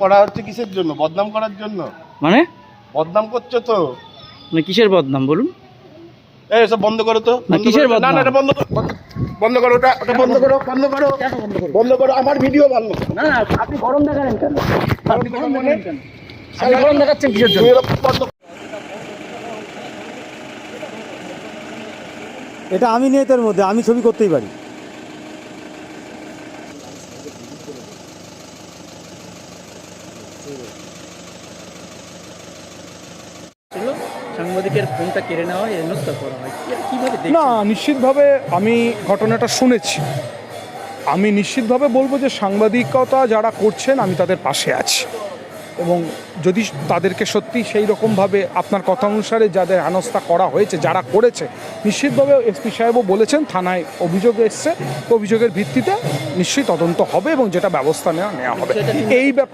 করা হচ্ছে কিসের জন্য? বদনাম করার জন্য। মানে বদনাম করছো তো। মানে কিসের বদনাম বলুন? এই সব বন্ধ করো তো। না, কিসের না বদনাম? না, এটা বন্ধ করো, বন্ধ করো, ওটা বন্ধ করো, বন্ধ করো, বন্ধ করো। আমার ভিডিও ভালো না না, আপনি গরম দেখালেন কেন? আপনি গরম মানে দেখালেন কেন? আপনি গরম দেখাচ্ছেন কিসের জন্য? এটা আমি নিয়তের মধ্যে, আমি ছবি করতেই পারি। সাংবাদিকের ফোনটা কেড়ে নেওয়া হয়, হেনস্থা করা হয়, কিভাবে না, দেখছেন? নিশ্চিতভাবে আমি ঘটনাটা শুনেছি। আমি নিশ্চিতভাবে বলবো যে সাংবাদিকতা যারা করছেন আমি তাদের পাশে আছি, এবং যদি তাদেরকে সত্যি সেই রকমভাবে আপনার কথা অনুসারে যাদের হেনস্থা করা হয়েছে, যারা করেছে, নিশ্চিতভাবে এসপি সাহেবও বলেছেন থানায় অভিযোগ এসছে, অভিযোগের ভিত্তিতে নিশ্চয়ই তদন্ত হবে এবং যেটা ব্যবস্থা নেওয়া হবে। এই ব্যাপারে